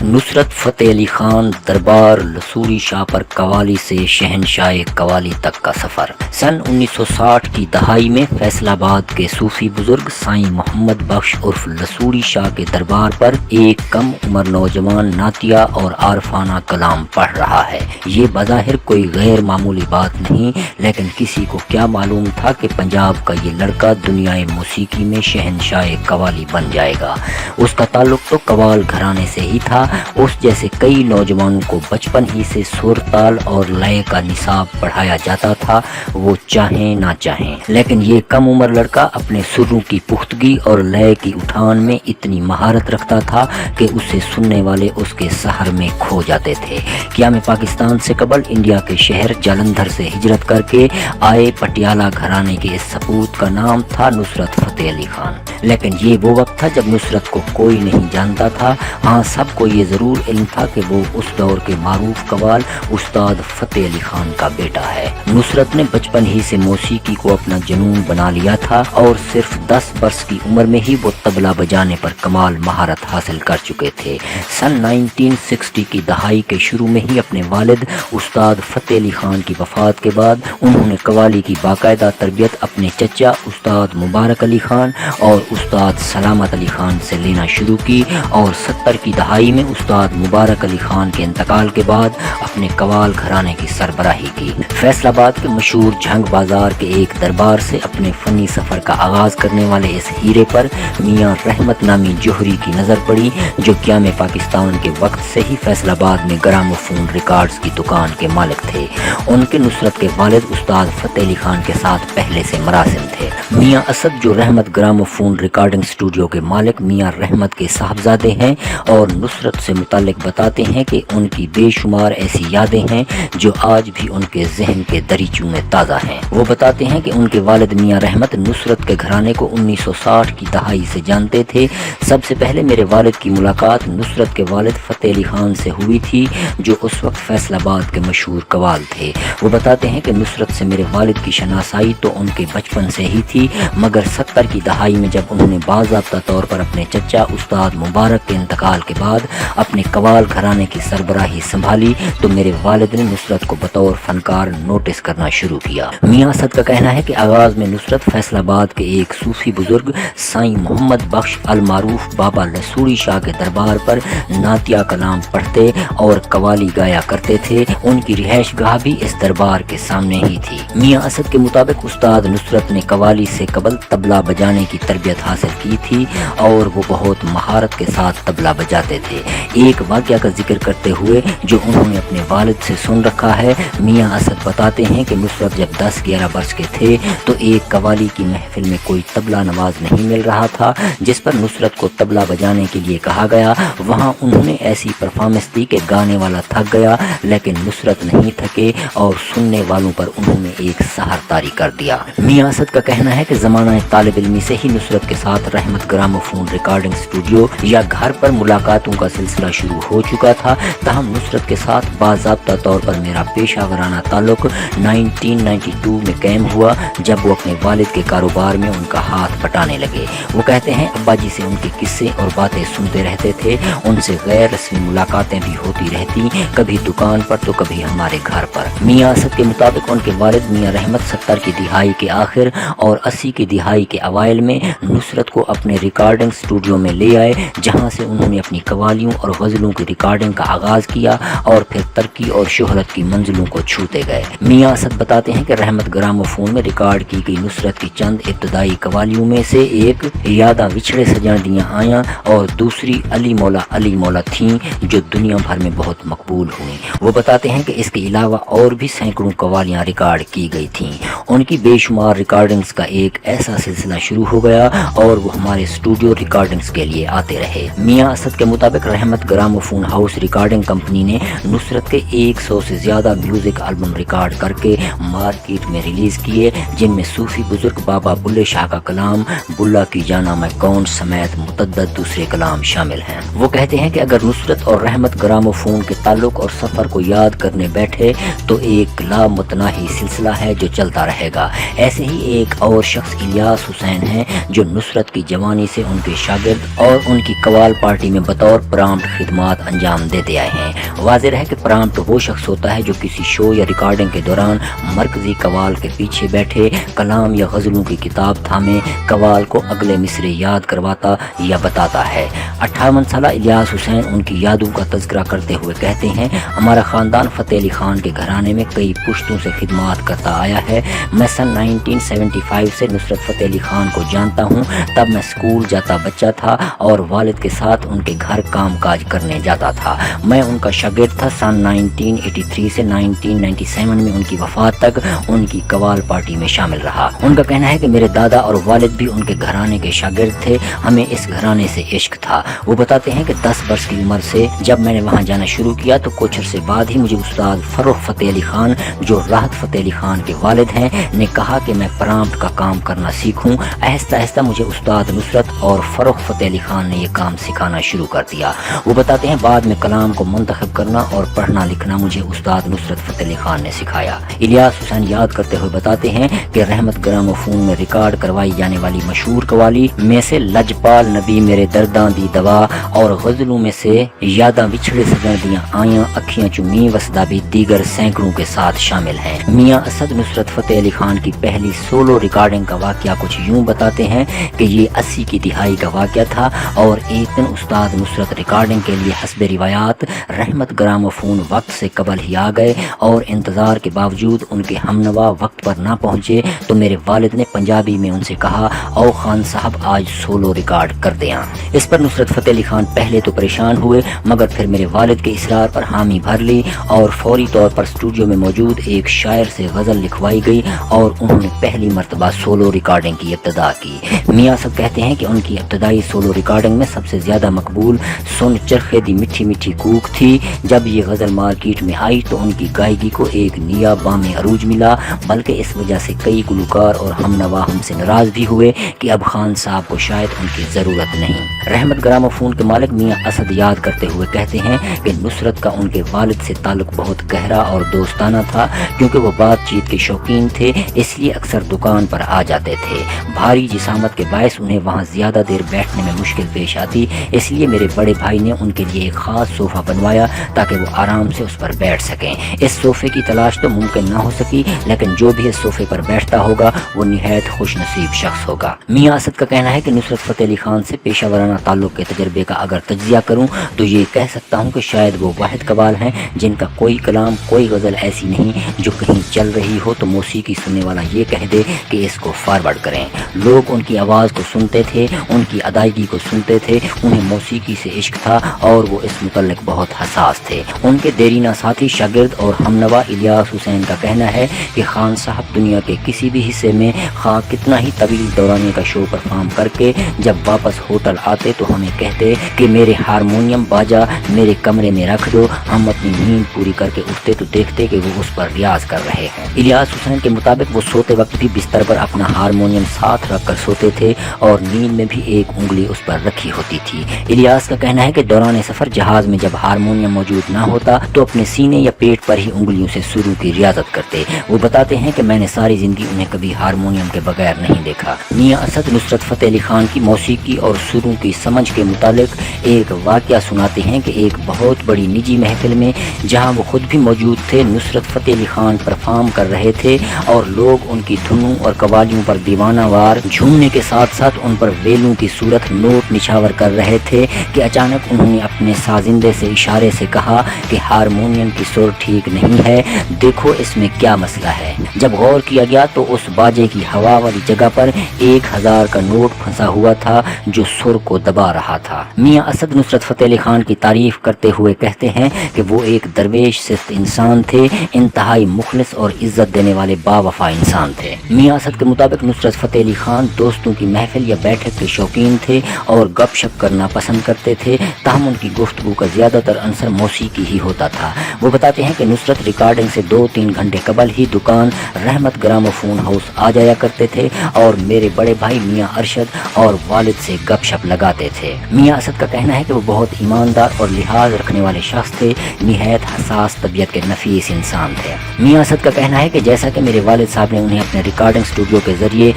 نصرت فتح علی خان دربار لسوری شاہ پر قوالی سے شہنشاہ قوالی تک کا سفر۔ سن 1960 کی دہائی میں فیصل آباد کے صوفی بزرگ سائیں محمد بخش عرف لسوری شاہ کے دربار پر ایک کم عمر نوجوان نعتیہ اور عارفانہ کلام پڑھ رہا ہے۔ یہ بظاہر کوئی غیر معمولی بات نہیں، لیکن کسی کو کیا معلوم تھا کہ پنجاب کا یہ لڑکا دنیائے موسیقی میں شہنشاہ قوالی بن جائے گا۔ اس کا تعلق تو قوال گھرانے سے ہی تھا۔ اس جیسے کئی نوجوانوں کو بچپن ہی سے سر تال اور لے کا نصاب پڑھایا جاتا تھا، وہ چاہیں نہ چاہیں۔ لیکن یہ کم عمر لڑکا اپنے سروں کی پختگی اور لے کی اٹھان میں اتنی مہارت رکھتا تھا کہ اسے سننے والے اس کے سحر میں کھو جاتے تھے۔ قیام پاکستان سے قبل انڈیا کے شہر جلندھر سے ہجرت کر کے آئے پٹیالہ گھرانے کے اس سپوت کا نام تھا نصرت فتح علی خان۔ لیکن یہ وہ وقت تھا جب نصرت کو کوئی نہیں جانتا تھا۔ ہاں، سب کو یہ ضرور علم تھا کہ وہ اس دور کے معروف قوال استاد فتح علی خان کا بیٹا ہے۔ نصرت نے بچپن ہی سے موسیقی کو اپنا جنون بنا لیا تھا اور صرف 10 برس کی عمر میں ہی وہ طبلہ بجانے پر کمال مہارت حاصل کر چکے تھے۔ سن 1960 کی دہائی کے شروع میں ہی اپنے والد استاد فتح علی خان کی وفات کے بعد انہوں نے قوالی کی باقاعدہ تربیت اپنے چچا استاد مبارک علی خان اور استاد سلامت علی خان سے لینا شروع کی، اور 70 کی دہائی میں استاد مبارک علی خان کے انتقال کے بعد اپنے قوال گھرانے کی سربراہی کی۔ فیصل آباد کے مشہور جھنگ بازار کے ایک دربار سے اپنے فنی سفر کا آغاز کرنے والے اس ہیرے پر میاں رحمت نامی جوہری کی نظر پڑی، جو قیام پاکستان کے وقت سے ہی فیصل آباد میں گراموفون ریکارڈز کی دکان کے مالک تھے۔ ان کے نصرت کے والد استاد فتح علی خان کے ساتھ پہلے سے مراسم تھے۔ میاں اسد جو رحمت گراموفون ریکارڈنگ اسٹوڈیو کے مالک میاں رحمت کے صاحبزادے ہیں، اور نصرت سے متعلق بتاتے ہیں کہ ان کی بے شمار ایسی یادیں ہیں جو آج بھی ان کے ذہن کے دریچوں میں تازہ ہیں۔ وہ بتاتے ہیں کہ ان کے والد میاں رحمت نصرت کے گھرانے کو 1960 کی دہائی سے جانتے تھے۔ سب سے پہلے میرے والد کی ملاقات نصرت کے والد فتح علی خان سے ہوئی تھی، جو اس وقت فیصل آباد کے مشہور قوال تھے۔ وہ بتاتے ہیں کہ نصرت سے میرے والد کی شناسائی تو ان کے بچپن سے ہی تھی، مگر 70 کی دہائی میں جب انہوں نے باضابطہ طور پر اپنے چچا استاد مبارک کے انتقال کے بعد اپنے قوال گھرانے کی سربراہی سنبھالی تو میرے والد نے نصرت کو بطور فنکار نوٹس کرنا شروع کیا۔ میاں اسد کا کہنا ہے کہ آغاز میں نصرت فیصل آباد کے ایک صوفی بزرگ سائیں محمد بخش المعروف بابا لسوری شاہ کے دربار پر نعتیہ کلام پڑھتے اور قوالی گایا کرتے تھے۔ ان کی رہائش گاہ بھی اس دربار کے سامنے ہی تھی۔ میاں اسد کے مطابق استاد نصرت نے قوالی سے قبل طبلہ بجانے کی تربیت حاصل کی تھی اور وہ بہت مہارت کے ساتھ طبلہ بجاتے تھے۔ ایک واقعہ کا ذکر کرتے ہوئے جو انہوں نے اپنے والد سے سن رکھا ہے، میاں اسد بتاتے ہیں کہ نصرت جب 10-11 برس کے تھے تو ایک قوالی کی محفل میں کوئی طبلہ نواز نہیں مل رہا تھا، جس پر نصرت کو طبلہ بجانے کے لیے کہا گیا۔ وہاں انہوں نے ایسی پرفارمنس دی کہ گانے والا تھک گیا، لیکن نصرت نہیں تھکے اور سننے والوں پر انہوں نے ایک سحر طاری کر دیا۔ میاں اسد کا کہنا ہے کہ زمانہ طالب علمی سے ہی نصرت کے ساتھ رحمت گراموفون ریکارڈنگ اسٹوڈیو یا گھر پر ملاقاتوں کا سلسلہ شروع ہو چکا تھا، تاہم نصرت کے ساتھ باضابطہ طور پر میرا پیشہ ورانہ تعلق 1992 میں قائم ہوا، جب وہ اپنے والد کے کاروبار میں ان کا ہاتھ بٹانے لگے۔ وہ کہتے ہیں ابا جی سے ان کے قصے اور باتیں سنتے رہتے تھے، ان سے غیر رسمی ملاقاتیں بھی ہوتی رہتی، کبھی دکان پر تو کبھی ہمارے گھر پر۔ میاں اسد کے مطابق ان کے والد میاں رحمت 70 کی دہائی کے آخر اور 80 کی دہائی کے اوائل میں نصرت کو اپنے ریکارڈنگ اسٹوڈیو میں لے آئے، جہاں سے انہوں نے اپنی قوالیوں اور غزلوں کی ریکارڈنگ کا آغاز کیا اور پھر ترقی اور شہرت کی منزلوں کو چھوتے گئے۔ میاں اسد بتاتے ہیں کہ رحمت گراموفون میں ریکارڈ کی گئی نصرت کی چند ابتدائی قوالیوں میں سے ایک یاداں وچھڑے سجن دیاں آیاں اور دوسری علی مولا تھیں، جو دنیا بھر میں بہت مقبول ہوئیں۔ وہ بتاتے ہیں کہ اس کے علاوہ اور بھی سینکڑوں قوالیاں ریکارڈ کی گئی تھیں۔ ان کی بے شمار ریکارڈنگز کا ایک ایسا سلسلہ شروع ہو گیا اور وہ ہمارے اسٹوڈیو ریکارڈنگز کے لیے آتے رہے۔ میاں اسد کے مطابق رحمت گراموفون ہاؤس ریکارڈنگ کمپنی نے نصرت کے 100 سے زیادہ میوزک البم ریکارڈ کر کے مارکیٹ میں ریلیز کیے، جن میں صوفی بزرگ بابا بلے شاہ کا کلام بلا کی جانا میں کون سمیت متعدد دوسرے کلام شامل ہیں۔ وہ کہتے ہیں کہ اگر نصرت اور رحمت گراموفون کے تعلق اور سفر کو یاد کرنے بیٹھے تو ایک لا متناہی سلسلہ ہے جو چلتا رہے گا۔ ایسے ہی ایک اور شخص الیاس حسین حسین ہیں جو نصرت کی جوانی سے ان کے شاگرد اور ان کی قوال پارٹی میں بطور پرامپٹ خدمات انجام دیتے آئے ہیں۔ واضح ہے کہ پرامپٹ وہ شخص ہوتا ہے جو کسی شو یا ریکارڈنگ کے دوران مرکزی قوال کے پیچھے بیٹھے کلام یا غزلوں کی کتاب تھامے قوال کو اگلے مصرے یاد کرواتا یا بتاتا ہے۔ 58 سالہ الیاس حسین ان کی یادوں کا تذکرہ کرتے ہوئے کہتے ہیں، ہمارا خاندان فتح علی خان کے گھرانے میں کئی پشتوں سے خدمات کرتا آیا ہے۔ میں سن 1975 سے نصرت فتح علی خان کو جانتا ہوں۔ تب میں اسکول جاتا بچہ تھا اور والد کے ساتھ ان کے گھر کام کاج کرنے جاتا تھا۔ میں ان کا شاگرد تھا۔ سن 1983 سے 1997 میں ان کی وفات تک ان کی قوال پارٹی میں شامل رہا۔ ان کا کہنا ہے کہ میرے دادا اور والد بھی ان کے گھرانے کے شاگرد تھے۔ ہمیں اس گھرانے سے عشق تھا۔ وہ بتاتے ہیں کہ 10 برس کی عمر سے جب میں نے وہاں جانا شروع کیا تو کچھ عرصے بعد ہی مجھے استاد فروخ فتح علی خان جو راحت فتح علی خان کے والد ہیں نے کہا کہ میں پرامپٹ کا کام کرنا سیکھوں۔ آہستہ آہستہ مجھے استاد نصرت اور فروخ فتح علی خان نے یہ کام سکھانا شروع کر دیا۔ وہ بتاتے ہیں بعد میں کلام کو منتخب کرنا اور پڑھنا لکھنا مجھے استاد نصرت فتح علی خان نے سکھایا۔ الیاس حسین یاد کرتے ہوئے بتاتے ہیں کہ رحمت گراموفون میں ریکارڈ کروائی جانے والی مشہور قوالی میں سے لجپال نبی میرے درداں دی دوا اور غزلوں میں سے یاداں بچھڑے سجن دیاں آیاں اکھیاں چمی وسدا بھی دیگر سینکڑوں کے ساتھ شامل ہیں۔ میاں اسد نصرت فتح علی خان کی پہلی سولو ریکارڈنگ کا واقعہ کچھ یوں بتاتے ہیں کہ یہ 80 کی دہائی کا واقعہ تھا اور ایک دن استاد نصرت ریکارڈنگ کے لیے حسب روایات رحمت گراموفون وقت سے قبل ہی آ گئے اور انتظار کے باوجود ان کے ہمنوا وقت پر نہ پہنچے تو میرے والد نے پنجابی میں ان سے کہا، او خان صاحب آج سولو ریکارڈ کر دیں۔ اس پر نصرت فتح علی خان پہلے تو پریشان ہوئے مگر پھر میرے والد کے اصرار پر حامی بھر لی اور فوری طور پر اسٹوڈیو میں موجود ایک شاعر سے غزل لکھوائی گئی اور انہوں نے پہلی مرتبہ سولو ریکارڈنگ کی ابتدا کی۔ میاں صاحب کہتے ہیں کہ ان کی ابتدائی سولو ریکارڈنگ میں سب سے زیادہ مقبول سن چرخے دی مٹھی مٹھی کوک تھی۔ جب یہ غزل مارکیٹ میں آئی تو ان کی گائیگی کو ایک نیا بام عروج ملا، بلکہ اس وجہ سے کئی گلوکار اور ہم نوا ہم سے ناراض بھی ہوئے کہ اب خان صاحب کو شاید ان کی ضرورت نہیں۔ رحمت گراموفون کے مالک میاں اسد یاد کرتے ہوئے کہتے ہیں کہ نصرت کا ان کے والد سے تعلق بہت گہرا اور دوستانہ تھا، کیونکہ وہ بات چیت کے شوقین تھے، اس لیے اکثر دکان پر آ جاتے تھے۔ بھاری جسامت کے باعث انہیں وہاں زیادہ دیر بیٹھنے میں مشکل پیش آتی، اس لیے میرے بڑے بھائی نے ان کے لیے ایک خاص صوفہ بنوایا تاکہ وہ آرام سے اس پر بیٹھ سکیں۔ اس صوفے کی تلاش تو ممکن نہ ہو سکی، لیکن جو بھی اس صوفے پر بیٹھتا ہوگا وہ نہایت خوش نصیب شخص ہوگا۔ میاں اسد کا کہنا ہے کہ نصرت فتح علی خان سے پیشہ ورانہ تعلق کے تجربے کا اگر تجزیہ کروں تو یہ کہہ سکتا ہوں کہ شاید وہ واحد قوال ہیں جن کا کوئی کلام کوئی غزل ایسی نہیں جو کہیں چل رہی ہو تو موسیقی سننے والا یہ کہہ دے کہ اس کو فارورڈ کریں۔ لوگ ان کی آواز کو سنتے تھے، ان کی ادائیگی کو سنتے تھے، انہیں موسیقی سے عشق تھا اور وہ اس متعلق بہت حساس تھے۔ ان کے دیرینہ ساتھی شاگرد اور ہمنوا الیاس حسین کا کہنا ہے کہ خان صاحب دنیا کے کسی بھی حصے میں خواہ کتنا ہی طویل دورانی کا شو پرفارم کر کے جب واپس ہوٹل آتے تو ہمیں کہتے کہ میرے ہارمونیم باجا میرے کمرے میں رکھ دو۔ ہم اپنی نیند پوری کر کے اٹھتے تو دیکھتے کہ وہ اس پر ریاض کر رہے ہیں۔ الیاس حسین کے مطابق وہ سوتے وقت بھی بستر پر اپنا ہارمونیم ساتھ رکھ کر سوتے تھے اور نیند میں بھی ایک انگلی اس پر رکھی ہوتی تھی۔ الیاس کا کہنا ہے کہ دوران سفر جہاز میں جب ہارمونیم موجود نہ ہوتا تو اپنے سینے یا پیٹ پر ہی انگلیوں سے سروں کی ریاضت کرتے۔ وہ بتاتے ہیں کہ میں نے ساری زندگی انہیں کبھی ہارمونیم کے بغیر نہیں دیکھا۔ میاں اسد نصرت فتح علی خان کی موسیقی اور سروں کی سمجھ کے متعلق ایک واقعہ سناتے ہیں کہ ایک بہت بڑی نجی محفل میں جہاں وہ خود بھی موجود تھے نصرت فتح علی خان پرفارم کر رہے تھے اور لوگ ان کی دھنوں اور قوالیوں پر دیوانہ وار جھومنے کے ساتھ ساتھ ان پر ویلوں کی صورت نوٹ نچھاور کر رہے تھے کہ اچانک انہوں نے اپنے سازندے سے اشارے سے کہا کہ ہارمونیم کی سر ٹھیک نہیں ہے، دیکھو اس میں کیا مسئلہ ہے۔ جب غور کیا گیا تو اس باجے کی ہوا والی جگہ پر 1000 کا نوٹ پھنسا ہوا تھا جو سر کو دبا رہا تھا۔ میاں اسد نصرت فتح علی خان کی تعریف کرتے ہوئے کہتے ہیں کہ وہ ایک درویش صفت انسان تھے، انتہائی مخلص اور عزت دینے والے باوفا انسان تھے۔ میاں اسد کے مطابق نصرت فتح علی خان دوستوں کی محفل یا بیٹھک کے شوقین تھے اور گپ شپ کرنا پسند کرتے تھے، تاہم ان کی گفتگو کا زیادہ تر عنصر موسیقی ہی ہوتا تھا۔ وہ بتاتے ہیں کہ نصرت ریکارڈنگ سے 2-3 گھنٹے قبل ہی دکان رحمت گراموفون ہاؤس آ جایا کرتے تھے اور میرے بڑے بھائی میاں ارشد اور والد سے گپ شپ لگاتے تھے۔ میاں اسد کا کہنا ہے کہ وہ بہت ایماندار اور لحاظ رکھنے والے شخص تھے، نہایت حساس طبیعت کے نفیس انسان تھے۔ میاں اسد کا کہنا ہے کہ جیسا کہ میرے والد صاحب نے انہیں اپنے ریکارڈنگ اسٹوڈیو کے ذریعے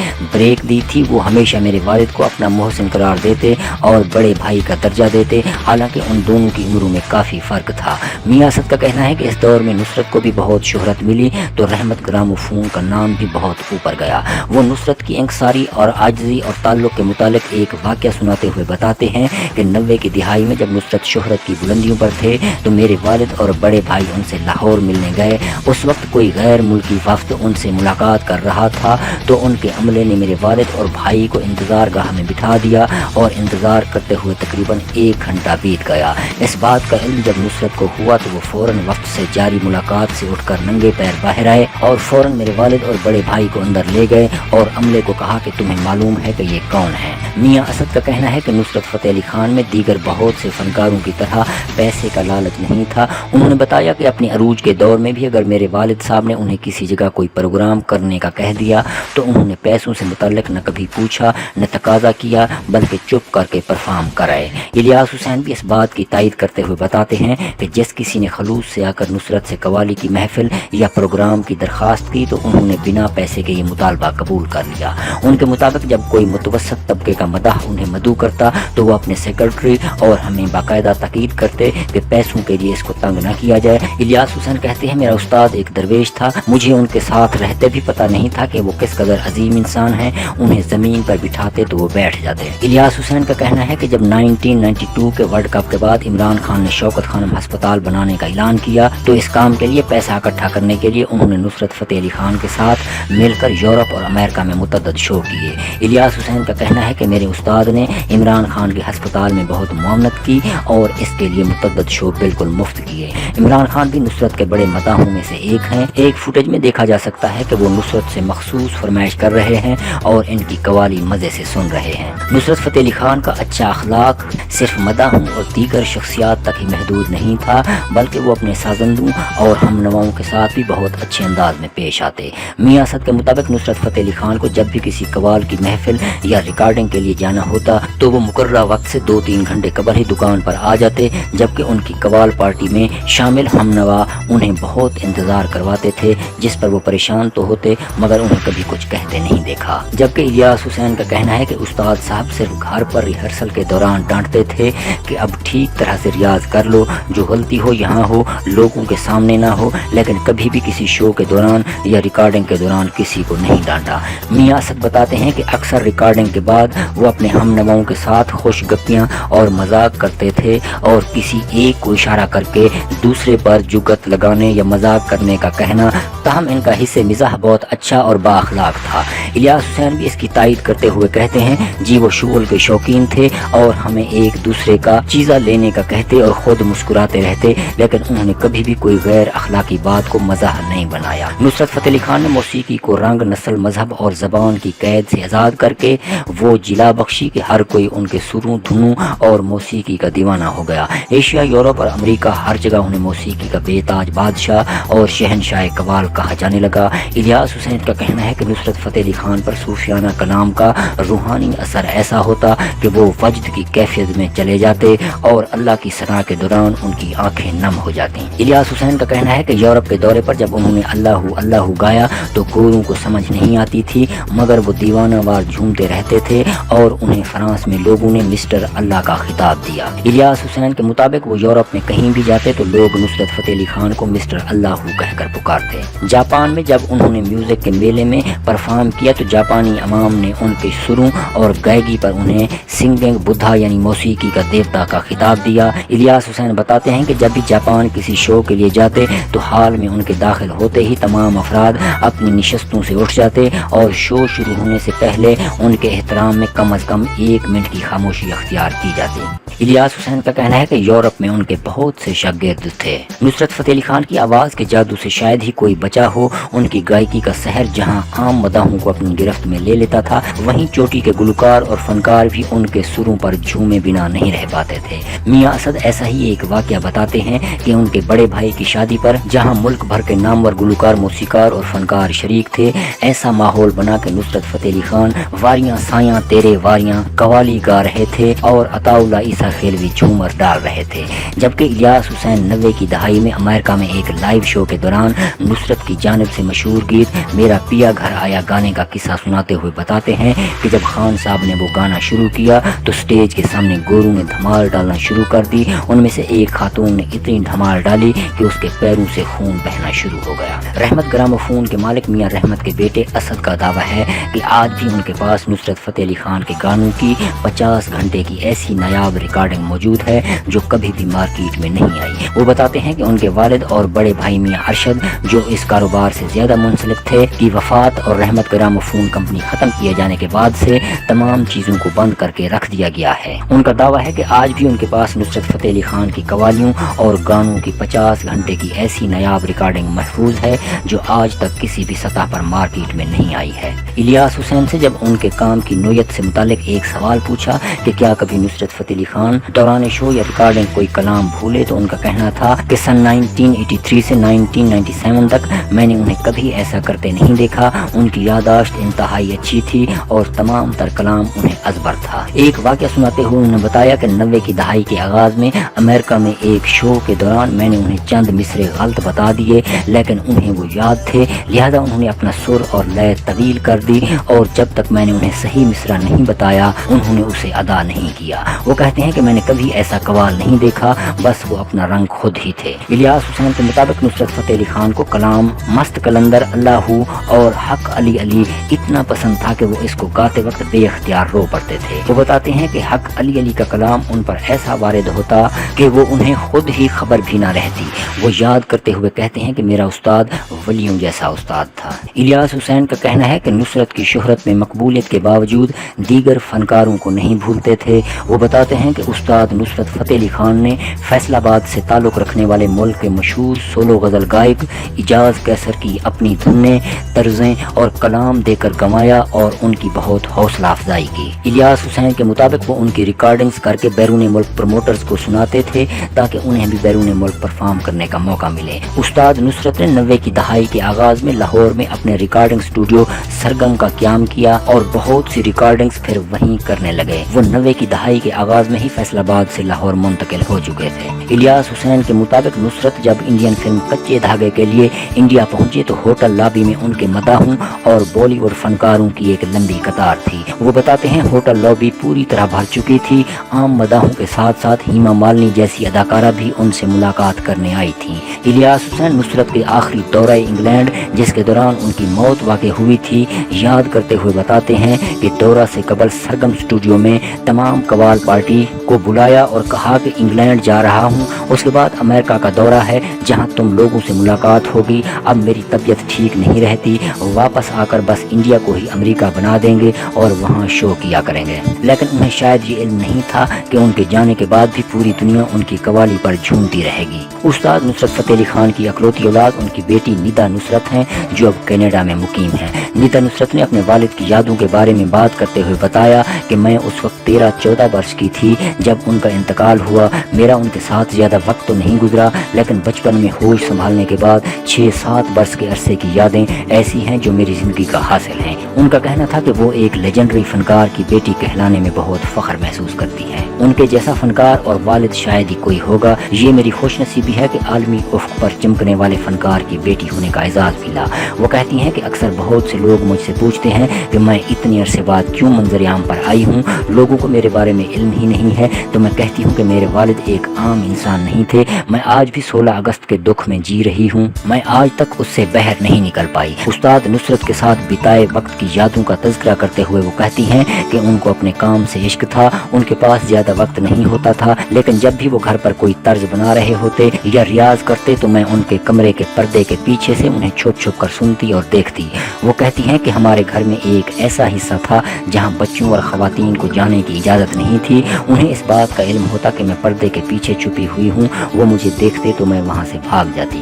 بریک دی تھی وہ ہمیشہ میرے والد کو اپنا محسن قرار دیتے اور بڑے بھائی کا درجہ دیتے، حالانکہ ان دونوں کی عمروں میں کافی فرق تھا۔ میاں اسد کا کہنا ہے کہ اس دور میں نصرت کو بھی بہت شہرت ملی تو رحمت گراموفون کا نام بھی بہت اوپر گیا۔ وہ نصرت کی انکساری اور عاجزی اور تعلق کے متعلق ایک واقعہ سناتے ہوئے بتاتے ہیں کہ 90 کی دہائی میں جب نصرت شہرت کی بلندیوں پر تھے تو میرے والد اور بڑے بھائی ان سے لاہور ملنے گئے۔ اس وقت کوئی غیر ملکی وفد ان سے ملاقات کر رہا تھا تو ان کے عملے نے میرے والد اور بھائی کو انتظار گاہ میں بٹھا دیا اور انتظار کرتے ہوئے تقریباً 1 گھنٹہ بیت گیا۔ اس بات کا علم جب نصرت کو ہوا تو وہ فوراً وقت سے جاری ملاقات سے اٹھ کر ننگے پیر باہر آئے اور فوراً میرے والد اور بڑے بھائی کو اندر لے گئے اور عملے کو کہا کہ تمہیں معلوم ہے کہ یہ کون ہے۔ میاں اسد کا کہنا ہے کہ نصرت فتح علی خان میں دیگر بہت سے فنکاروں کی طرح پیسے کا لالچ نہیں تھا۔ انہوں نے بتایا کہ اپنے عروج کے دور میں بھی اگر میرے والد صاحب نے انہیں کسی جگہ کوئی پروگرام کرنے کا کہہ دیا تو انہوں نے پیسوں سے متعلق نہ کبھی پوچھا نہ تقاضا کیا بلکہ چپ کر کے پرفارم کرائے۔ الیاس حسین بھی اس بات کی تائید کرتے ہوئے بتاتے ہیں کہ جس کسی نے خلوص سے آ کر نصرت سے قوالی کی محفل یا پروگرام کی درخواست کی تو انہوں نے بنا پیسے کے یہ مطالبہ قبول کر لیا۔ ان کے مطابق جب کوئی متوسط طبقے کا مداح انہیں مدعو کرتا تو وہ اپنے سیکرٹری اور ہمیں باقاعدہ تاکید کرتے کہ پیسوں کے لیے اس کو تنگ نہ کیا جائے۔ الیاس حسین کہتے ہیں میرا استاد ایک درویش تھا، مجھے ان کے ساتھ رہتے بھی پتہ نہیں تھا کہ وہ کس قدر عظیم انسان ہیں، انہیں زمین پر بٹھاتے تو وہ بیٹھ جاتے۔ الیاس حسین کا کہنا ہے کہ جب 1992 کے ورلڈ کپ کے بعد عمران خان نے شوکت خانم ہسپتال بنانے کا اعلان کیا تو اس کام کے لیے پیسہ اکٹھا کرنے کے لیے انہوں نے نصرت فتح علی خان کے ساتھ مل کر یورپ اور امریکہ میں متعدد شو کیے۔ الیاس حسین کا کہنا ہے کہ میرے استاد نے عمران خان کے ہسپتال میں بہت معاونت کی اور اس کے لیے متعدد شو بالکل مفت کیے۔ عمران خان بھی نصرت کے بڑے مداحوں میں سے ایک ہیں۔ ایک فوٹیج میں دیکھا جا سکتا ہے کہ وہ نصرت سے مخصوص فرمائش کر رہے ہیں اور ان کی قوالی مزے سے سن رہے ہیں۔ نصرت فتح علی خان کا اچھا اخلاق صرف مداحوں اور دیگر شخصیات تک ہی محدود نہیں تھا بلکہ وہ اپنے سازندوں اور ہم نواؤں کے ساتھ بھی بہت اچھے انداز میں پیش آتے۔ میاں اسد کے مطابق نصرت فتح علی خان کو جب بھی کسی قوال کی محفل یا ریکارڈنگ کے لیے جانا ہوتا تو وہ مقررہ وقت سے 2-3 گھنٹے قبل ہی دکان پر آ جاتے، جبکہ ان کی قوال پارٹی میں شامل ہم نوا انہیں بہت انتظار کرواتے تھے جس پر وہ پریشان تو ہوتے مگر انہیں کبھی کچھ کہتے نہیں دیکھا۔ جبکہ الیاس حسین کا کہنا ہے کہ استاد صاحب صرف گھر پر ریہرسل کے دوران ڈانٹتے تھے کہ اب ٹھیک طرح سے ریاض کر لو، جو غلطی ہو یہاں ہو، لوگوں کے سامنے نہ ہو، لیکن کبھی بھی کسی شو کے دوران یا ریکارڈنگ کے دوران کسی کو نہیں ڈانٹا۔ میاں اسد بتاتے ہیں کہ اکثر ریکارڈنگ کے بعد وہ اپنے ہم نواؤں کے ساتھ خوش گپیاں اور مذاق کرتے تھے اور کسی ایک کو اشارہ کر کے دوسرے پر جگت لگانے یا مذاق کرنے کا کہنا، تاہم ان کا حصہ مزاح بہت اچھا اور با اخلاق تھا۔ الیاس حسین بھی اس کی تائید کرتے ہوئے کہتے ہیں جی وہ شغل کے شوقین تھے اور ہمیں ایک دوسرے کا چیزہ لینے کا کہتے اور خود مسکراتے رہتے، لیکن انہوں نے کبھی بھی کوئی غیر اخلاقی بات کو مزاح نہیں بنایا۔ نصرت فتح علی خان نے موسیقی کو رنگ، نسل، مذہب اور زبان کی قید سے آزاد کر کے وہ جلا بخشی کہ ہر کوئی ان کے سروں، دھنوں اور موسیقی کا دیوانہ ہو گیا۔ ایشیا، یورپ اور امریکہ ہر جگہ انہیں موسیقی کا بے تاج بادشاہ اور شہنشاہ قوال کہا جانے لگا۔ الیاس حسین کا کہنا ہے کہ نصرت فتح علی خان پر صوفیانہ کلام کا روحانی اثر ایسا ہوتا کہ وہ وجد کی کیفیت میں چلے جاتے اور اللہ کی ثنا کے دوران ان کی آنکھیں نم ہو جاتی۔ الیاس حسین کا کہنا ہے کہ یورپ کے دورے پر جب انہوں نے اللہ اللہ گایا تو گوروں کو سمجھ نہیں آتی تھی مگر وہ دیوانہ وار جھومتے رہتے تھے اور انہیں فرانس میں لوگوں نے مسٹر اللہ کا خطاب دیا۔ الیاس حسین کے مطابق وہ یورپ میں کہیں بھی جاتے تو لوگ نصرت فتح علی خان کو مسٹر اللہ کہہ کر پکارتے۔ جاپان میں جب انہوں نے میوزک کے میلے میں پرفارم کیا تو جاپانی عوام نے ان کے سروں اور گائیگی پر انہیں سنگنگ بدھا یعنی موسیقی کا دیوتا کا خطاب دیا۔ الیاس حسین بتاتے ہیں کہ جب بھی جاپان کسی شو کے لیے جاتے تو حال میں ان کے داخل ہوتے ہی تمام افراد اپنی نشستوں سے اٹھ جاتے اور شو شروع ہونے سے پہلے ان کے احترام میں کم از کم 1 منٹ کی خاموشی اختیار کی جاتی۔ الیاس حسین کا کہنا ہے کہ یورپ میں ان کے بہت سے شاگرد تھے۔ نصرت فتح علی خان کی آواز کے جادو سے شاید ہی کوئی بچا ہو۔ ان کی گائیکی کا سحر جہاں عام مداحوں کو اپنی گرفت میں لے لیتا تھا وہیں چوٹی کے گلوکار اور فنکار بھی ان کے سروں پر جھومے بنا نہیں رہ پاتے تھے۔ میاں اسد ایسا ہی ایک واقعہ بتاتے ہیں کہ ان کے بڑے بھائی کی شادی پر جہاں ملک بھر کے نامور گلوکار، موسیقار اور فنکار شریک تھے، ایسا ماحول بنا کہ نصرت فتح علی خان واریاں سایاں تیرے واریاں قوالی گا رہے تھے اور عطا اللہ عیسیٰ جیسا خیلوی جھومر ڈال رہے تھے، جبکہ الیاس حسین 90 کی دہائی میں امریکہ میں ایک لائیو شو کے دوران نصرت کی جانب سے مشہور گیت میرا پیا گھر آیا گانے کا قصہ سناتے ہوئے بتاتے ہیں کہ جب خان صاحب نے وہ گانا شروع کیا تو سٹیج کے سامنے گوروں نے دھمال ڈالنا شروع کر دی۔ ان میں سے ایک خاتون نے اتنی دھمال ڈالی کہ اس کے پیروں سے خون بہنا شروع ہو گیا۔ رحمت گراموفون کے مالک میاں رحمت کے بیٹے اسد کا دعویٰ ہے کہ آج بھی ان کے پاس نصرت فتح علی خان کے گانوں کی 50 گھنٹے کی ایسی نایاب ریکارڈنگ موجود ہے جو کبھی بھی مارکیٹ میں نہیں آئی۔ وہ بتاتے ہیں کہ ان کے والد اور بڑے بھائی میاں ارشد جو اس کاروبار سے زیادہ منسلک تھے کی وفات اور رحمت گراموفون کمپنی ختم کیے جانے کے بعد سے تمام چیزوں کو بند کر کے رکھ دیا گیا ہے۔ ان کا دعویٰ ہے کہ آج بھی ان کے پاس نصرت فتح علی خان کی قوالیوں اور گانوں کی 50 گھنٹے کی ایسی نایاب ریکارڈنگ محفوظ ہے جو آج تک کسی بھی سطح پر مارکیٹ میں نہیں آئی ہے۔ الیاس حسین سے جب ان کے کام کی نوعیت سے متعلق ایک سوال پوچھا کہ کیا کبھی نصرت فتح علی خان دوران شو یا ریکارڈنگ کوئی کلام بھولے تو ان کا کہنا تھا کہ سن 1983 سے 1997 تک میں نے انہیں کبھی ایسا کرتے نہیں دیکھا۔ ان کی یادداشت انتہائی اچھی تھی اور تمام تر کلام انہیں ازبر تھا۔ ایک واقعہ سناتے ہوئے انہوں نے بتایا کہ 90 کی دہائی کے آغاز میں امریکہ میں ایک شو کے دوران میں نے انہیں چند مصرے غلط بتا دیے لیکن انہیں وہ یاد تھے، لہذا انہوں نے اپنا سر اور لے طویل کر دی اور جب تک میں نے انہیں صحیح مصرع نہیں بتایا انہوں نے اسے ادا نہیں کیا۔ وہ کہتے ہیں کہ میں نے کبھی ایسا قوال نہیں دیکھا، بس وہ اپنا رنگ خود ہی تھے۔ الیاس حسین کے مطابق نصرت فتح علی خان کو کلام مست کلندر اللہ اور حق علی علی اتنا پسند تھا کہ وہ اس کو گاتے وقت بے اختیار رو پڑتے تھے۔ وہ بتاتے ہیں کہ حق علی علی کا کلام ان پر ایسا وارد ہوتا کہ وہ انہیں خود ہی خبر بھی نہ رہتی۔ وہ یاد کرتے ہوئے کہتے ہیں کہ میرا استاد ولیوں جیسا استاد تھا۔ الیاس حسین کا کہنا ہے کہ نصرت کی شہرت میں مقبولیت کے باوجود دیگر فنکاروں کو نہیں بھولتے تھے۔ وہ بتاتے ہیں کہ استاد نصرت فتح علی خان نے فیصل آباد سے تعلق رکھنے والے ملک کے مشہور سولو غزل گائک اجاز کیسر کی اپنی دھنیں، طرزیں اور کلام دے کر گنوایا اور ان کی بہت حوصلہ افزائی کی۔ الیاس حسین کے مطابق وہ ان کی ریکارڈنگز کر کے بیرون ملک پروموٹرز کو سناتے تھے تاکہ انہیں بھی بیرون ملک پرفارم کرنے کا موقع ملے۔ استاد نصرت نے 90 کی دہائی کے آغاز میں لاہور میں اپنے ریکارڈنگ اسٹوڈیو سرگم کا قیام کیا اور بہت سی ریکارڈنگز پھر وہیں کرنے لگے۔ وہ 90 کی دہائی کے آغاز میں ہی فیصل آباد سے لاہور منتقل ہو چکے تھے۔ الیاس حسین کے مطابق نصرت جب انڈین فلم کچے دھاگے کے لیے انڈیا پہنچے تو ہوٹل لابی میں ان کے مداحوں اور بالی ووڈ فنکاروں کی ایک لمبی قطار تھی۔ وہ بتاتے ہیں ہوٹل لابی پوری طرح بھر چکی تھی۔ عام مداحوں کے ساتھ ساتھ ہیما مالنی جیسی اداکارہ بھی ان سے ملاقات کرنے آئی تھیں۔ الیاس حسین نصرت کے آخری دورہ انگلینڈ جس کے دوران ان کی موت واقع ہوئی تھی یاد کرتے ہوئے بتاتے ہیں کہ دورہ سے قبل سرگم اسٹوڈیو میں تمام قوال پارٹی کو بلایا اور کہا کہ انگلینڈ جا رہا ہوں، اس کے بعد امریکہ کا دورہ ہے جہاں تم لوگوں سے ملاقات ہوگی، اب میری طبیعت ٹھیک نہیں رہتی، واپس آ کر بس انڈیا کو ہی امریکہ بنا دیں گے اور وہاں شو کیا کریں گے۔ لیکن انہیں شاید یہ علم نہیں تھا کہ ان کے جانے کے بعد بھی پوری دنیا ان کی قوالی پر جھومتی رہے گی۔ استاد نصرت فتح علی خان کی اکلوتی اولاد ان کی بیٹی ندا نصرت ہیں جو اب کینیڈا میں مقیم ہیں۔ ندا نصرت نے اپنے والد کی یادوں کے بارے میں بات کرتے ہوئے بتایا کہ میں اس وقت 13-14 برس کی تھی جب ان کا انتقال ہوا۔ میرا ان کے ساتھ زیادہ وقت تو نہیں گزرا لیکن بچپن میں ہوش سنبھالنے کے بعد 6-7 برس کے عرصے کی یادیں ایسی ہیں جو میری زندگی کا حاصل ہیں۔ ان کا کہنا تھا کہ وہ ایک لیجنڈری فنکار کی بیٹی کہلانے میں بہت فخر محسوس کرتی ہیں۔ ان کے جیسا فنکار اور والد شاید ہی کوئی ہوگا۔ یہ میری خوش نصیبی ہے کہ عالمی افق پر چمکنے والے فنکار کی بیٹی ہونے کا اعزاز ملا۔ وہ کہتی ہیں کہ اکثر بہت سے لوگ مجھ سے پوچھتے ہیں کہ میں اتنی عرصے بعد کیوں منظر عام پر آئی ہوں، لوگوں کو میرے بارے میں علم ہی نہیں ہے، تو میں کہتی ہوں کہ میرے والد ایک عام انسان نہیں تھے۔ میں آج بھی 16 اگست کے دکھ میں جی رہی ہوں، میں آج تک اس سے باہر نہیں نکل پائی۔ استاد نصرت کے ساتھ بتائے وقت کی یادوں کا تذکرہ کرتے ہوئے وہ کہتی ہیں کہ ان کو اپنے کام سے عشق تھا، ان کے پاس زیادہ وقت نہیں ہوتا تھا، لیکن جب بھی وہ گھر پر کوئی طرز بنا رہے ہوتے یا ریاض کرتے تو میں ان کے کمرے کے پردے کے پیچھے سے انہیں چھپ چھپ کر سنتی اور دیکھتی۔ وہ کہتی ہیں کہ ہمارے گھر میں ایک ایسا حصہ تھا جہاں بچوں اور خواتین کو جانے کی اجازت نہیں تھی۔ انہیں اس بات کا علم ہوتا کہ میں پردے کے پیچھے چھپی ہوئی ہوں، وہ مجھے دیکھتے تو میں وہاں سے بھاگ جاتی۔